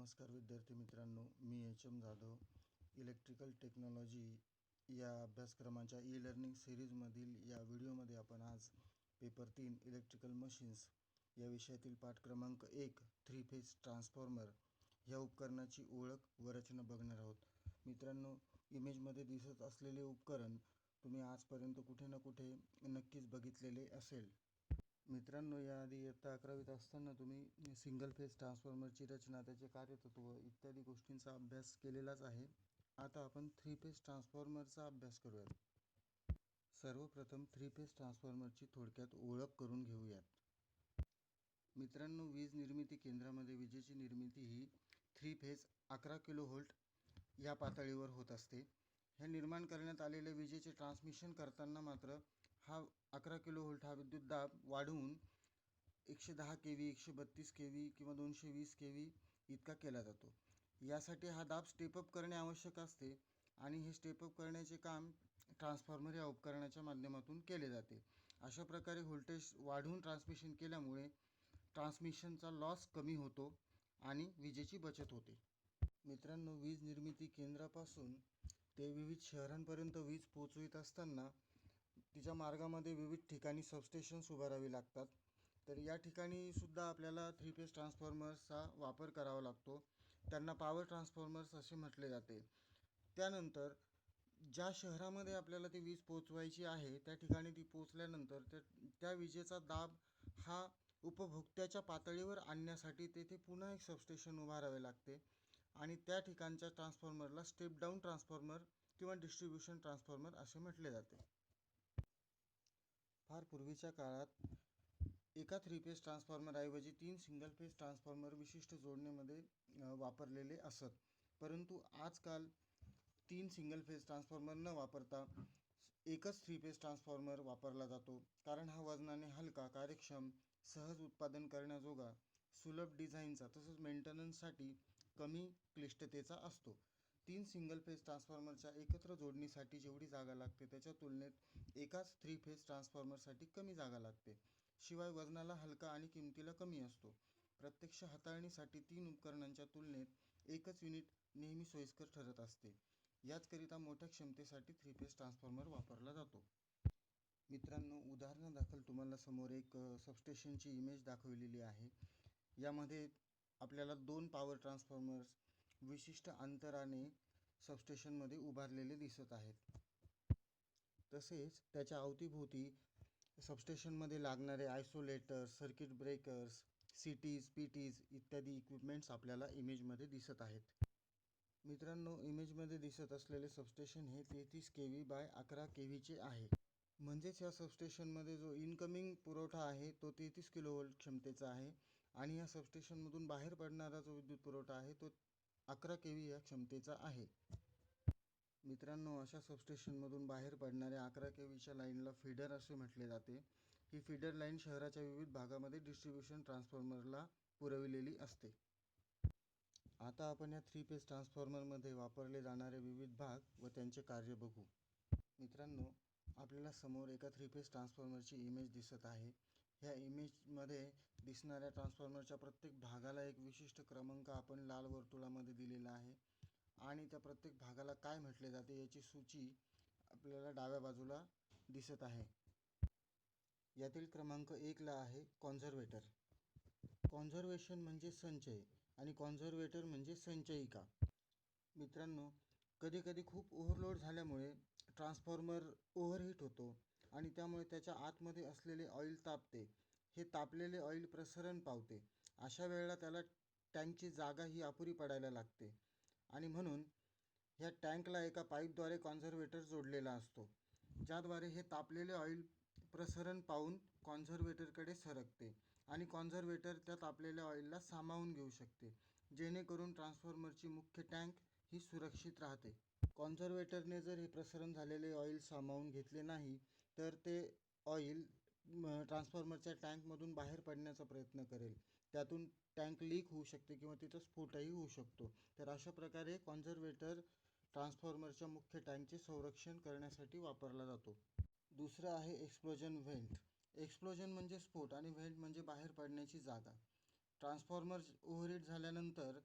नमस्कार विद्यार्थी मित्रांनो, मी एच.एम. जाधव. इलेक्ट्रिकल टेक्नॉलॉजी या अभ्यासक्रमाच्या ई लर्निंग सिरीजमधील या व्हिडिओमध्ये आपण आज पेपर 3 इलेक्ट्रिकल मशीन्स या विषयातील पाठ क्रमांक 1 3 फेज ट्रान्सफॉर्मर ह्या उपकरणाची ओळख व रचना बघणार आहोत. मित्रांनो, इमेजमध्ये दिसत असलेले उपकरण तुम्ही आजपर्यंत कुठे ना कुठे नक्कीच बघितलेले असेल. मित्रांनो, याआधी इयत्ता 11वीत असताना तुम्ही सिंगल फेज ट्रान्सफॉर्मरची रचना, त्याचे कार्यतत्व इत्यादी गोष्टींचा अभ्यास केलेलाच आहे. आता आपण 3 फेज ट्रान्सफॉर्मरचा अभ्यास करूयात. सर्वप्रथम 3 फेज ट्रान्सफॉर्मरची थोडक्यात ओळख करून घेऊयात. मित्रांनो, वीज निर्मिती केंद्रामध्ये विजेची निर्मिती ही 3 फेज 11 किलोव्होल्ट या पातळीवर होत असते. हे निर्माण करण्यात आलेले विजेचे ट्रान्समिशन करताना मात्र हा 11 किलोव्होल्ट हा विद्युत दाब वाढवून 110 kV, 132 kV किंवा 220 kV इतका केला जातो. यासाठी हा दाब स्टेपअप करणे आवश्यक असते आणि हे स्टेपअप करण्याचे काम ट्रान्सफॉर्मर या उपकरणाच्या माध्यमातून केले जाते. अशा प्रकारे व्होल्टेज वाढवून ट्रान्समिशन केल्यामुळे ट्रान्समिशनचा लॉस कमी होतो आणि विजेची बचत होते. मित्रांनो, वीज निर्मिती केंद्रापासून ते विविध शहरांपर्यंत वीज पोहोचवित असताना तिच्या मार्गामध्ये विविध ठिकाणी सबस्टेशन्स उभारावी लागतात. तर या ठिकाणी सुद्धा आपल्याला 3 फेज ट्रान्सफॉर्मर्सचा वापर करावा लागतो. त्यांना पॉवर ट्रान्सफॉर्मर्स असे म्हटले जाते. त्यानंतर ज्या शहरामध्ये आपल्याला ती वीज पोहोचवायची आहे त्या ठिकाणी ती पोहोचल्यानंतर त्या विजेचा दाब हा उपभोक्त्याच्या पातळीवर आणण्यासाठी तेथे पुन्हा एक सबस्टेशन उभारावे लागते आणि त्या ठिकाणच्या ट्रान्सफॉर्मरला स्टेप डाऊन ट्रान्सफॉर्मर किंवा डिस्ट्रीब्युशन ट्रान्सफॉर्मर असे म्हटले जाते. फार पूर्वीच्या काळात एका 3 फेज ट्रान्सफॉर्मर ऐवजी 3 सिंगल फेज ट्रान्सफॉर्मर विशिष्ट जोडणीमध्ये वापरलेले असत. परंतु आजकाल 3 सिंगल फेज ट्रान्सफॉर्मर न वापरता एकच 3 फेज ट्रान्सफॉर्मर वापरला जातो. कारण हा वजनाने हलका, कार्यक्षम, सहज उत्पादन करण्याजोगा, सुलभ डिझाईनचा तसंच मेंटेनन्ससाठी कमी क्लिष्टतेचा असतो. 3 सिंगल फेज ट्रान्सफॉर्मरच्या एकत्र जोडणीसाठी जेवढी जागा लागते त्याच्या तुलनेत एकाच 3 फेज ट्रान्सफॉर्मरसाठी कमी जागा लागते. शिवाय वजनाला हलका आणि किमतीला कमी असतो. प्रत्यक्ष हाताळणीसाठी 3 उपकरणांच्या तुलनेत एकच युनिट नेहमी सोयीस्कर ठरत असते. याचकरिता मोठ्या क्षमतेसाठी 3 फेज ट्रान्सफॉर्मर वापरला जातो. मित्रांनो, उदाहरणादाखल तुम्हाला समोर एक सबस्टेशनची इमेज दाखवलेली आहे. यामध्ये आपल्याला 2 पॉवर ट्रान्सफॉर्मर्स विशिष्ट अंतराने सबस्टेशनमध्ये उभारलेले दिसत आहेत. तसेच त्याच्या अवतीभोवती सबस्टेशनमध्ये लागणारे आयसोलेटर्स, सर्किट ब्रेकर्स, CTs, PTs इत्यादी इक्विपमेंट्स आपल्याला इमेजमध्ये दिसत आहेत. मित्रांनो, इमेजमध्ये दिसत असलेले सबस्टेशन हे 33 kV बाय 11 kVचे आहे. म्हणजेच या सबस्टेशनमध्ये जो इनकमिंग पुरवठा आहे तो 33 किलोव्होल्ट क्षमतेचा आहे आणि या सबस्टेशनमधून बाहेर पडणारा जो विद्युत पुरवठा आहे तो 11 kV या क्षमतेचा आहे. मित्रांनो, अशा सबस्टेशनमधून बाहेर पडणाऱ्या 11 kVच्या लाईनला फीडर असे म्हटले जाते. ही फीडर लाईन शहराच्या विविध भागामध्ये डिस्ट्रीब्युशन ट्रान्सफॉर्मरला पुरविलेली असते. आता आपण या 3 फेज ट्रान्सफॉर्मरमध्ये वापरले जाणारे विविध भाग व त्यांचे कार्य बघू. मित्रांनो, आपल्याला समोर एका 3 फेज ट्रान्सफॉर्मरची इमेज दिसत आहे. ह्या इमेजमध्ये दिसणाऱ्या ट्रान्सफॉर्मरच्या प्रत्येक भागाला एक विशिष्ट क्रमांक आपण लाल वर्तुळामध्ये दिलेला आहे आणि त्या प्रत्येक भागाला काय म्हटले जाते याची सूची आपल्याला डाव्या बाजूला दिसत आहे. यातील क्रमांक 1 ला आहे कॉन्झर्वेटर. कॉन्झर्वेशन म्हणजे संचय आणि कॉन्झर्वेटर म्हणजे संचयिका. मित्रांनो, कधीकधी खूप ओव्हरलोड झाल्यामुळे ट्रान्सफॉर्मर ओव्हरहीट होतो आणि त्यामुळे त्याच्या आतमध्ये असलेले ऑइल तापते. हे तापलेले ऑइल प्रसरण पावते. अशा वेळेला त्याला टँकची जागा ही अपुरी पडायला लागते आणि म्हणून ह्या टँकला एका पाईपद्वारे कॉन्झर्वेटर जोडलेला असतो, ज्याद्वारे हे तापलेले ऑइल प्रसरण पावून कॉन्झर्वेटरकडे सरकते आणि कॉन्झर्वेटर त्या तापलेल्या ऑइलला सामावून घेऊ शकते, जेणेकरून ट्रान्सफॉर्मरची मुख्य टँक ही सुरक्षित राहते. कॉन्झर्वेटरने जर हे प्रसरण झालेले ऑइल सामावून घेतले नाही तर ते ऑइल ट्रान्सफॉर्मरच्या टँकमधून बाहेर पडण्याचा प्रयत्न करेल. त्यातून टँक लीक होऊ शकते किंवा तिथं स्फोटही होऊ शकतो. तर अशा प्रकारे कॉन्झर्वेटर ट्रान्सफॉर्मरच्या मुख्य टँकचे संरक्षण करण्यासाठी वापरला जातो. दुसरं आहे एक्सप्लोजन व्हेंट. एक्सप्लोजन म्हणजे स्फोट आणि व्हेंट म्हणजे बाहेर पडण्याची जागा. ट्रान्सफॉर्मर ओव्हरहीट झाल्यानंतर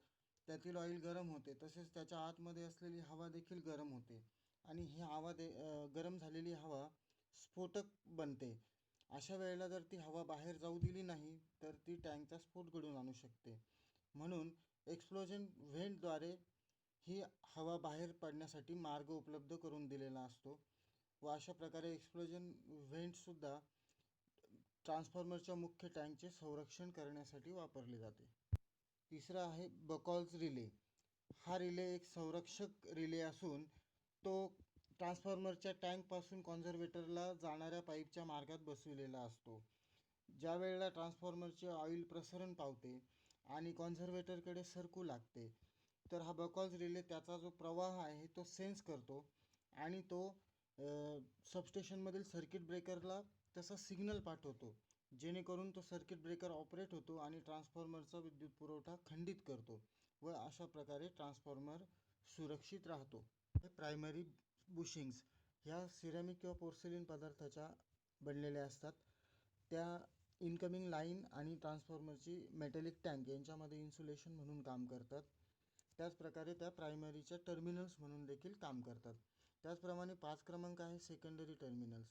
त्यातील ऑइल गरम होते, तसेच त्याच्या आतमध्ये असलेली हवा देखील गरम होते आणि ही हवा गरम झालेली हवा स्फोटक बनते. अशा वेळेला जर ती हवा बाहेर जाऊ दिली नाही तर ती टँकचा स्फोट घडवून आणू शकते. म्हणून एक्सप्लोजन व्हेंटद्वारे ही हवा बाहेर पडण्यासाठी मार्ग उपलब्ध करून दिलेला असतो व अशा प्रकारे एक्सप्लोजन व्हेंटसुद्धा ट्रान्सफॉर्मरच्या मुख्य टँकचे संरक्षण करण्यासाठी वापरले जाते. तिसरा आहे बकॉल्स रिले. हा रिले एक संरक्षक रिले असून तो ट्रान्सफॉर्मरच्या टँकपासून कॉन्झर्वेटरला जाणाऱ्या पाईपच्या मार्गात बसविलेला असतो. ज्या वेळेला ट्रान्सफॉर्मरचे ऑइल प्रसरण पावते आणि कॉन्झर्वेटरकडे सरकू लागते तर हा बकॉल्स रिले त्याचा जो प्रवाह आहे तो सेन्स करतो आणि तो सबस्टेशनमधील सर्किट ब्रेकरला तसा सिग्नल पाठवतो, जेणेकरून तो सर्किट ब्रेकर ऑपरेट होतो आणि ट्रान्सफॉर्मरचा विद्युत पुरवठा खंडित करतो व अशा प्रकारे ट्रान्सफॉर्मर सुरक्षित राहतो. प्रायमरी बुशिंग्स ह्या सिरॅमिक किंवा पोर्सेलिन पदार्थाच्या बनलेल्या असतात. त्या इनकमिंग लाईन आणि ट्रान्सफॉर्मरची मेटॅलिक टँक यांच्यामध्ये इन्सुलेशन म्हणून काम करतात. त्याचप्रकारे त्या प्रायमरीच्या टर्मिनल्स म्हणून देखील काम करतात. त्याचप्रमाणे 5 क्रमांक आहे सेकंडरी टर्मिनल्स.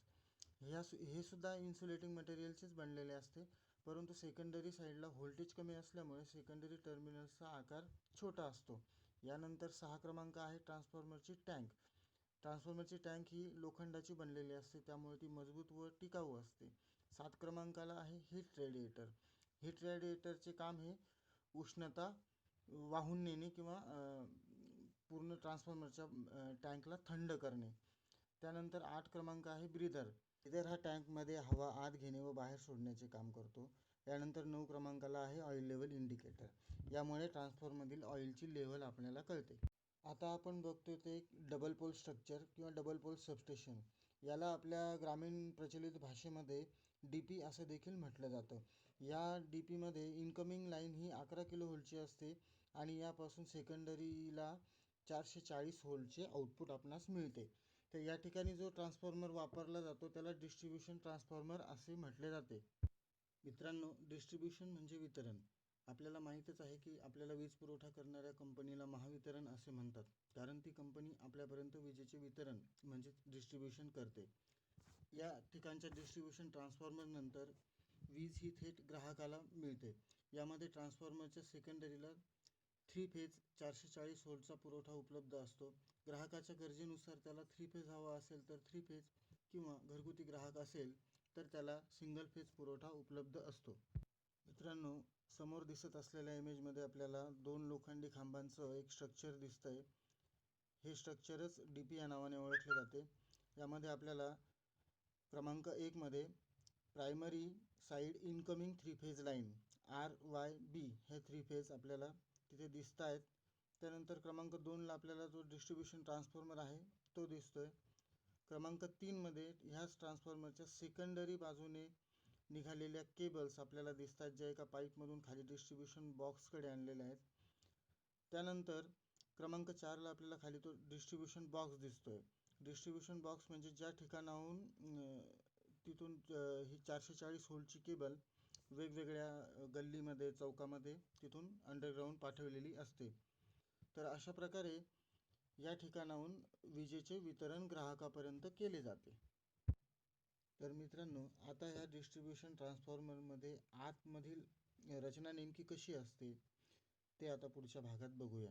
हे सुद्धा इन्सुलेटिंग मटेरियलचेच बनलेले असते, परंतु सेकंडरी साईडला व्होल्टेज कमी असल्यामुळे सेकंडरी टर्मिनल्सचा आकार छोटा असतो. यानंतर 6 क्रमांक आहे ट्रान्सफॉर्मरची टँक. ट्रान्सफॉर्मरची टँक ही लोखंडाची बनलेली असते, त्यामुळे ती मजबूत व टिकाऊ असते. 7 क्रमांकाला आहे हीट रेडिएटर. हीट रेडिएटरचे काम हे उष्णता वाहून नेणे किंवा पूर्ण ट्रान्सफॉर्मरच्या टँकला थंड करणे. त्यानंतर 8 क्रमांक आहे ब्रीदर. ब्रीदर हा टँकमध्ये हवा आत घेणे व बाहेर सोडण्याचे काम करतो. त्यानंतर 9 क्रमांकाला आहे ऑइल लेवल इंडिकेटर. यामुळे ट्रान्सफॉर्मरमधील ऑइलची लेवल आपल्याला कळते. आता आपण बघतो ते डबल पोल स्ट्रक्चर किंवा डबल पोल सबस्टेशन. याला आपल्या ग्रामीण प्रचलित भाषेमध्ये DP असं देखील म्हटलं जातं. या DPमध्ये इनकमिंग लाईन ही 11 किलो व्होल्टची असते आणि यापासून सेकंडरीला 440 व्होल्टचे आउटपुट आपणास मिळते. तर या ठिकाणी जो ट्रान्सफॉर्मर वापरला जातो त्याला डिस्ट्रीब्युशन ट्रान्सफॉर्मर असे म्हटले जाते. मित्रांनो, डिस्ट्रीब्युशन म्हणजे वितरण. आपल्याला माहीतच आहे की आपल्याला वीज पुरवठा करणाऱ्या कंपनीला महावितरण असे म्हणतात, कारण ती कंपनी आपल्यापर्यंत विजेचे वितरण म्हणजे डिस्ट्रीब्युशन करते. या ठिकाणच्या डिस्ट्रीब्युशन ट्रान्सफॉर्मर नंतर वीज ही थेट ग्राहकाला मिळते. यामध्ये ट्रान्सफॉर्मरच्या सेकंडरीला 3 फेज 440 व्होल्टचा पुरवठा उपलब्ध असतो. ग्राहकाच्या गरजेनुसार त्याला 3 फेज हवा असेल तर 3 फेज किंवा घरगुती ग्राहक असेल तर त्याला सिंगल फेज पुरवठा उपलब्ध असतो. मित्रांनो, समोर दिसत असलेल्या इमेजमध्ये आपल्याला 2 लोखंडी खांबांचं एक स्ट्रक्चर दिसतंय. हे स्ट्रक्चरच DP या नावाने ओळखले जाते. यामध्ये आपल्याला क्रमांक 1 मध्ये primary side incoming 3 phase line RYB हे 3 फेज आपल्याला तिथे दिसत आहेत. त्यानंतर क्रमांक 2ला आपल्याला जो डिस्ट्रीब्युशन ट्रान्सफॉर्मर आहे तो दिसतोय. क्रमांक 3 मध्ये ह्याच ट्रान्सफॉर्मरच्या सेकंडरी बाजूने निघालेल्या केबल्स आपल्याला दिसतात, ज्या एका पाईपमधून खाली डिस्ट्रीब्युशन बॉक्सकडे आणलेल्या आहेत. त्यानंतर क्रमांक 4ला आपल्याला खाली तो डिस्ट्रीब्युशन बॉक्स दिसतोय. डिस्ट्रीब्युशन बॉक्स म्हणजे ज्या ठिकाणाहून तिथून ही 440 व्होल्टची केबल वेगवेगळ्या गल्लीमध्ये चौकामध्ये तिथून अंडरग्राऊंड पाठवलेली असते. तर अशा प्रकारे या ठिकाणाहून विजेचे वितरण ग्राहकापर्यंत केले जाते. तर मित्रांनो, आता ह्या डिस्ट्रीब्युशन ट्रान्सफॉर्मरमध्ये आतमधील रचना नेमकी कशी असते ते आता पुढच्या भागात बघूया.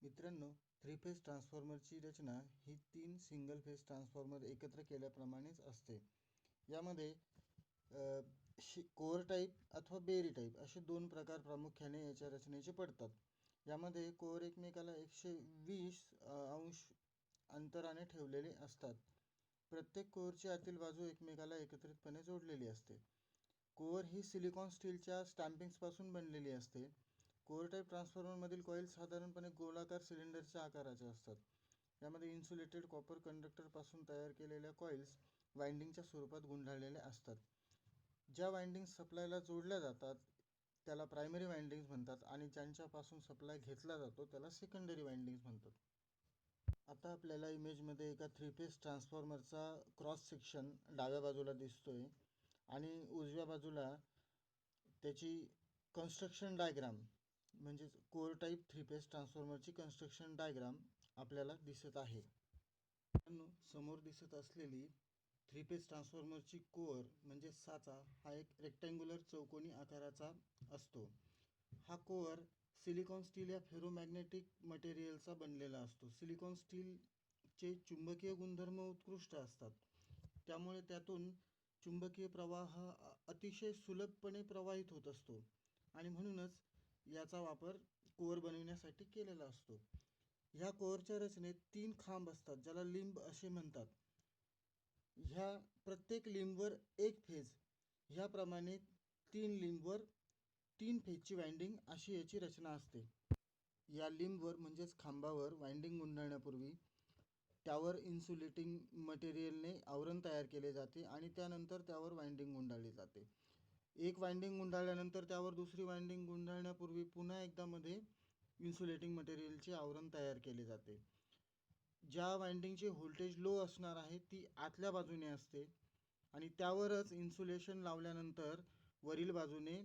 मित्रांनो, 3 फेज ट्रान्सफॉर्मरची रचना ही 3 सिंगल फेज ट्रान्सफॉर्मर एकत्र केल्याप्रमाणेच असते. यामध्ये कोअर टाईप अथवा बेरी टाईप असे 2 प्रकार प्रामुख्याने याच्या रचनेचे पडतात. यामध्ये कोअर एकमेकाला 120 अंश अंतराने ठेवलेले असतात. प्रत्येक कोअरची आतील बाजू एकमेकाला एकत्रितपणे जोडलेली असते. कोअर ही सिलिकॉन स्टीलच्या स्टॅम्पिंग्सपासून बनलेली असते. कोअर टाईप ट्रान्सफॉर्मरमधील कॉईल साधारणपणे गोलाकार सिलेंडरच्या आकाराचे असतात. यामध्ये इन्सुलेटेड कॉपर कंडक्टरपासून तयार केलेल्या कॉईल्स वाइंडिंगच्या स्वरूपात गुंडाळलेल्या असतात. ज्या वाइंडिंग्स सप्लायला जोडल्या जातात त्याला प्रायमरी वाइंडिंग्स म्हणतात आणि ज्यांच्यापासून सप्लाय घेतला जातो त्याला सेकंडरी वाइंडिंग्स म्हणतात. आता आपल्याला इमेजमध्ये एका 3 फेज ट्रान्सफॉर्मरचा क्रॉस सेक्शन डाव्या बाजूला दिसतोय आणि उजव्या बाजूला त्याची कन्स्ट्रक्शन डायग्राम म्हणजेच कोअर टाईप 3 फेज ट्रान्सफॉर्मरची कन्स्ट्रक्शन डायग्राम आपल्याला दिसत आहे. समोर दिसत असलेली 3 फेज ट्रान्सफॉर्मरची कोअर म्हणजे साचा हा एक रेक्टँग्युलर चौकोनी आकाराचा असतो. हा कोअर सिलिकॉन स्टील या फेरोमॅग्नेटिक मटेरियलचा बनलेला असतो. सिलिकॉन स्टीलचे चुंबकीय गुणधर्म उत्कृष्ट असतात, त्यामुळे त्यातून चुंबकीय प्रवाह अतिशय सुलभपणे प्रवाहित होत असतो आणि म्हणूनच याचा वापर कोअर बनवण्यासाठी केलेला असतो. ह्या कोअरच्या रचनेत 3 खांब असतात, ज्याला लिंब असे म्हणतात. ह्या प्रत्येक लिंबवर एक फेज, ह्याप्रमाणे 3 लिंबवर 3 फेजची वाइंडिंग अशी याची रचना असते. या लिंबवर म्हणजेच खांबावर वाइंडिंग गुंडाळण्यापूर्वी त्यावर इन्सुलेटिंग मटेरियलने आवरण तयार केले जाते आणि त्यानंतर त्यावर वाइंडिंग गुंडाळली जाते. एक वाइंडिंग गुंडाळल्यानंतर त्यावर दुसरी वाइंडिंग गुंडाळण्यापूर्वी पुन्हा एकदा मध्ये इन्सुलेटिंग मटेरियलचे आवरण तयार केले जाते. ज्या वाइंडिंगचे व्होल्टेज लो असणार आहे ती आतल्या बाजूने असते आणि त्यावरच इन्सुलेशन लावल्यानंतर वरील बाजूने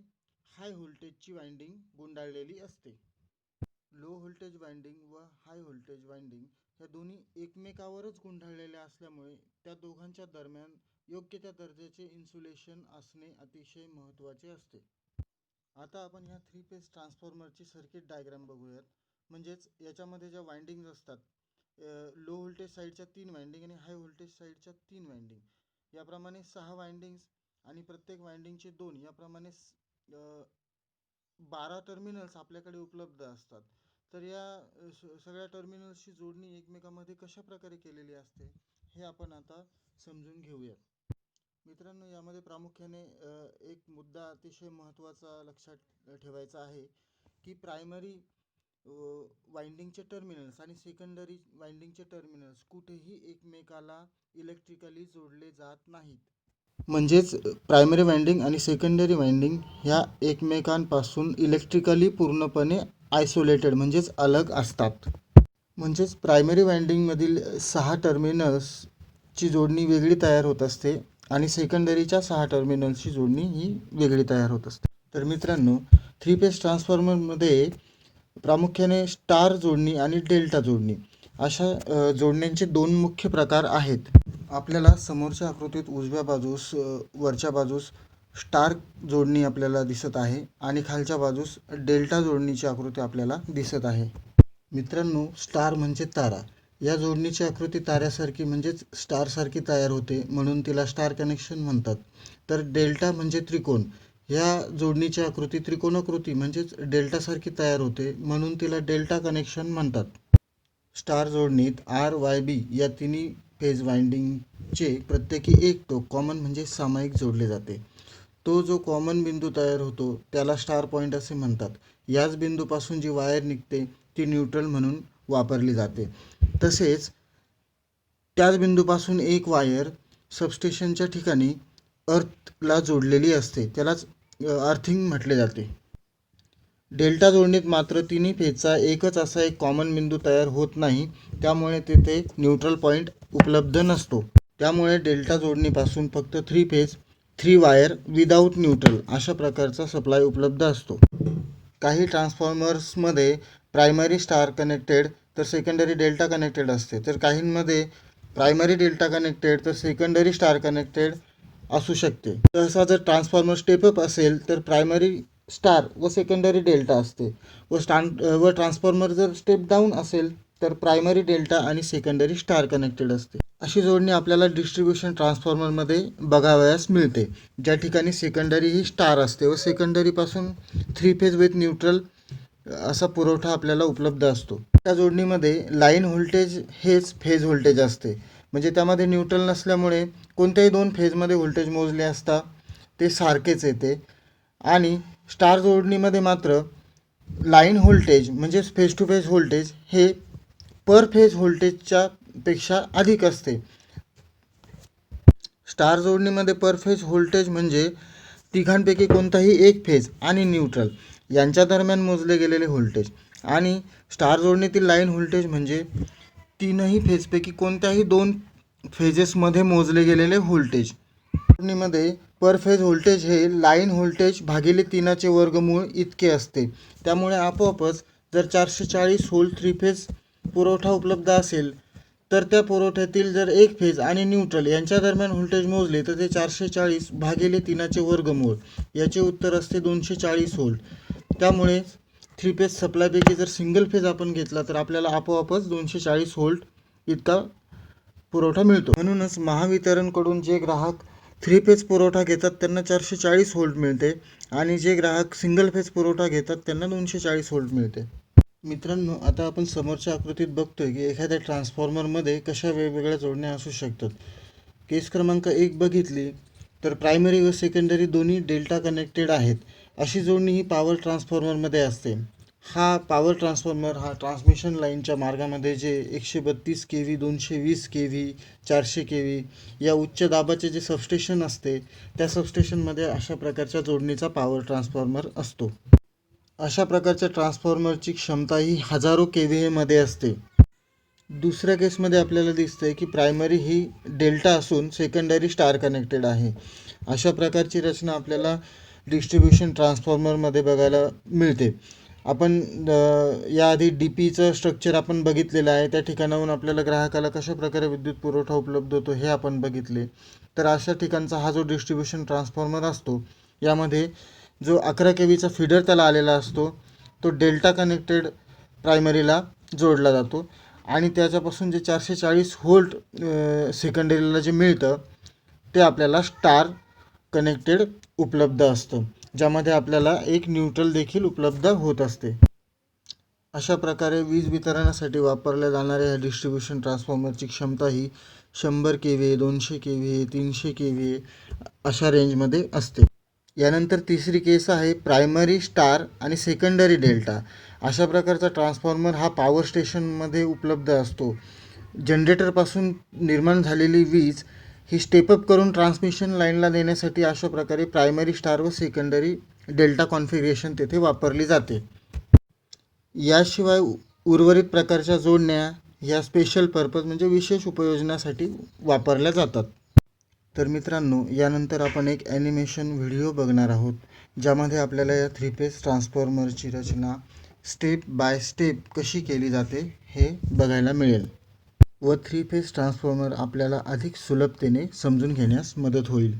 हाय व्होल्टेजची वाइंडिंग गुंडाळलेली असते. लो व्होल्टेज वाइंडिंग व हाय व्होल्टेज वाइंडिंग ह्या दोन्ही एकमेकावरच गुंडाळलेल्या असल्यामुळे त्या दोघांच्या दरम्यान योग्य त्या दर्जाचे इन्सुलेशन असणे अतिशय महत्त्वाचे असते. आता आपण ह्या 3 फेज ट्रान्सफॉर्मरची सर्किट डायग्राम बघूयात. म्हणजेच याच्यामध्ये ज्या वाइंडिंग्स असतात, लो व्होल्टेज साईडच्या 3 वाइंडिंग आणि हाय व्होल्टेज साईडच्या 3 वाइंडिंग, याप्रमाणे 6 वाइंडिंग्स आणि प्रत्येक वाइंडिंगचे 2, याप्रमाणे 12 टर्मिनल्स आपल्याकडे उपलब्ध असतात. तर या सगळ्या टर्मिनल्सची जोडणी एकमेकांमध्ये कशा प्रकारे केलेली असते हे आपण आता समजून घेऊयात. मित्रांनो, यामध्ये प्रामुख्याने एक मुद्दा अतिशय महत्त्वाचा लक्षात ठेवायचा आहे की प्रायमरी वाइंडिंगचे टर्मिनल्स आणि सेकंडरी वाइंडिंगचे टर्मिनल्स कुठेही एकमेकाला इलेक्ट्रिकली जोडले जात नाहीत. म्हणजेच प्रायमरी वाइंडिंग आणि सेकंडरी वाइंडिंग ह्या एकमेकांपासून इलेक्ट्रिकली पूर्णपणे आयसोलेटेड म्हणजेच अलग असतात. म्हणजेच प्रायमरी वाइंडिंगमधील 6 टर्मिनल्सची जोडणी वेगळी तयार होत असते आणि सेकंडरीच्या 6 टर्मिनल्सची जोडणी ही वेगळी तयार होत असते. तर मित्रांनो, 3 फेज ट्रान्सफॉर्मरमध्ये प्रामुख्याने स्टार जोडणी आणि डेल्टा जोडणी अशा जोडण्यांचे 2 मुख्य प्रकार आहेत. आपल्याला समोरच्या आकृतीत उजव्या बाजूस वरच्या बाजूस स्टार जोडणी आपल्याला दिसत आहे आणि खालच्या बाजूस डेल्टा जोडणीची आकृती आपल्याला दिसत आहे. मित्रांनो, स्टार म्हणजे तारा. या जोडणीची आकृती ताऱ्यासारखी म्हणजेच स्टारसारखी तयार होते, म्हणून तिला स्टार कनेक्शन म्हणतात. तर डेल्टा म्हणजे त्रिकोण. ह्या जोडणीची आकृती त्रिकोणाकृती म्हणजेच डेल्टासारखी तयार होते, म्हणून तिला डेल्टा कनेक्शन म्हणतात. स्टार जोडणीत आर वाय बी या तिन्ही फेज वाइंडिंगचे प्रत्येकी एक टोक कॉमन म्हणजे सामायिक जोडले जाते. तो जो कॉमन बिंदू तयार होतो त्याला स्टार पॉईंट असे म्हणतात. याच बिंदूपासून जी वायर निघते ती न्यूट्रल म्हणून वापरली जाते. तसेच त्याच बिंदूपासून एक वायर सबस्टेशनच्या ठिकाणी अर्थला जोडलेली असते, त्यालाच अर्थिंग म्हटले जाते. डेल्टा जोडणीत मात्र तिन्ही फेजचा एकच असा एक कॉमन बिंदू तयार होत नाही, त्यामुळे तेथे न्यूट्रल पॉईंट उपलब्ध नसतो. त्यामुळे डेल्टा जोडणीपासून फक्त 3 फेज 3 वायर विदाऊट न्यूट्रल अशा प्रकारचा सप्लाय उपलब्ध असतो. काही ट्रान्सफॉर्मर्समध्ये प्रायमरी स्टार कनेक्टेड तर सेकंडरी डेल्टा कनेक्टेड असते, तर काहींमध्ये प्रायमरी डेल्टा कनेक्टेड तर सेकंडरी स्टार कनेक्टेड असू शकते. सहसा जर ट्रान्सफॉर्मर स्टेपअप असेल तर प्रायमरी स्टार व सेकंडरी डेल्टा असते व ट्रान्सफॉर्मर जर स्टेप डाऊन असेल तर प्रायमरी डेल्टा आणि सेकंडरी स्टार कनेक्टेड असते. अशी जोडणी आपल्याला डिस्ट्रीब्युशन ट्रान्सफॉर्मरमध्ये बघावयास मिळते, ज्या ठिकाणी सेकंडरी ही स्टार असते व सेकंडरीपासून 3 फेज विथ न्यूट्रल असा पुरवठा आपल्याला उपलब्ध असतो. त्या जोडणीमध्ये लाईन व्होल्टेज हेच फेज व्होल्टेज असते, म्हणजे त्यामध्ये न्यूट्रल नसल्यामुळे कोणत्याही 2 फेजमध्ये व्होल्टेज मोजले असता ते सारखेच येते. आणि स्टार जोडणीमध्ये मात्र लाईन व्होल्टेज म्हणजेच फेज टू फेज व्होल्टेज हे पर फेज व्होल्टेजच्या पेक्षा अधिक असते. स्टार जोडणीमध्ये पर फेज व्होल्टेज म्हणजे तिघांपैकी कोणताही एक फेज आणि न्यूट्रल यांच्या दरम्यान मोजले गेलेले व्होल्टेज, आणि स्टार जोडणीतील लाईन व्होल्टेज म्हणजे तीनही फेजपैकी कोणत्याही 2 फेजेसमध्ये मोजले गेलेले व्होल्टेज. जोडणीमध्ये पर फेज व्होल्टेज हे लाईन व्होल्टेज भागिले 3चे वर्गमूळ इतके असते. त्यामुळे आपोआपच जर 440 व्होल्ट थ्री फेज पुरवठा उपलब्ध असेल तर त्या पुरवठ्यातील जर एक फेज आणि न्यूट्रल यांच्या दरम्यान व्होल्टेज मोजले तर ते 440 भागिले 3चे वर्गमूळ याचे उत्तर असते 240 व्होल्ट. त्यामुळे थ्री फेज सप्लायपैकी जर सिंगल फेज आपण घेतला तर आपल्याला आपोआपच 240 व्होल्ट इतका पुरवठा मिळतो. म्हणूनच महावितरणकडून जे ग्राहक थ्री फेज पुरवठा घेतात त्यांना 440 व्होल्ट मिळते आणि जे ग्राहक सिंगल फेज पुरवठा घेतात त्यांना 240 व्होल्ट मिळते. मित्रांनो, आता आपण समोरच्या आकृतीत बघतोय की एखाद्या ट्रान्सफॉर्मरमध्ये कशा वेगवेगळ्या जोडण्या असू शकतात. केस क्रमांक 1 बघितली तर प्रायमरी व सेकंडरी दोन्ही डेल्टा कनेक्टेड आहेत. अशी जोडणी ही पॉवर ट्रान्सफॉर्मरमध्ये असते. हा पॉवर ट्रान्सफॉर्मर हा ट्रान्समिशन लाईनच्या मार्गामध्ये जे 132 kV, 220 kV, 400 kV या उच्च दाबाचे जे सबस्टेशन असते त्या सबस्टेशनमध्ये अशा प्रकारच्या जोडणीचा पॉवर ट्रान्सफॉर्मर असतो. अशा प्रकारच्या ट्रान्सफॉर्मरची क्षमता ही हजारो KVA मध्ये असते. दुसऱ्या केसमध्ये आपल्याला दिसतंय की प्रायमरी ही डेल्टा असून सेकंडरी स्टार कनेक्टेड आहे. अशा प्रकारची रचना आपल्याला डिस्ट्रीब्युशन ट्रान्सफॉर्मरमध्ये बघायला मिळते. आपण याआधी DPचं स्ट्रक्चर आपण बघितलेलं आहे. त्या ठिकाणाहून आपल्याला ग्राहकाला कशा प्रकारे विद्युत पुरवठा उपलब्ध होतो हे आपण बघितले. तर अशा ठिकाणचा हा जो डिस्ट्रीब्युशन ट्रान्सफॉर्मर असतो यामध्ये जो 11 kVचा फीडर त्याला आलेला असतो तो डेल्टा कनेक्टेड प्रायमरीला जोडला जातो आणि त्याच्यापासून जे 440 व्होल्ट सेकंडरीला जे मिळतं ते आपल्याला स्टार कनेक्टेड उपलब्ध असतं, ज्यामध्ये आपल्याला एक न्यूट्रल देखील उपलब्ध होत असते. अशा प्रकारे वीज वितरणासाठी वापरल्या जाणाऱ्या ह्या डिस्ट्रीब्युशन ट्रान्सफॉर्मरची क्षमता ही 100 kVA, 200 kVA, 300 kVA अशा रेंजमध्ये असते. यानंतर तिसरी केस आहे प्रायमरी स्टार आणि सेकंडरी डेल्टा. अशा प्रकारचा ट्रान्सफॉर्मर हा पॉवर स्टेशनमध्ये उपलब्ध असतो. जनरेटरपासून निर्माण झालेली वीज ही स्टेपअप करून ट्रान्समिशन लाईनला देण्यासाठी अशा प्रकारे प्रायमरी स्टार व सेकंडरी डेल्टा कॉन्फिगरेशन तेथे वापरली जाते. याशिवाय उर्वरित प्रकारच्या जोडण्या ह्या स्पेशल पर्पज म्हणजे विशेष उपयोजनासाठी वापरल्या जातात. तर मित्रांनो, यानंतर आपण एक ॲनिमेशन व्हिडिओ बघणार आहोत ज्यामध्ये आपल्याला या थ्री फेज ट्रान्सफॉर्मरची रचना स्टेप बाय स्टेप कशी केली जाते हे बघायला मिळेल व थ्री फेज ट्रान्सफॉर्मर आपल्याला अधिक सुलभतेने समजून घेण्यास मदत होईल.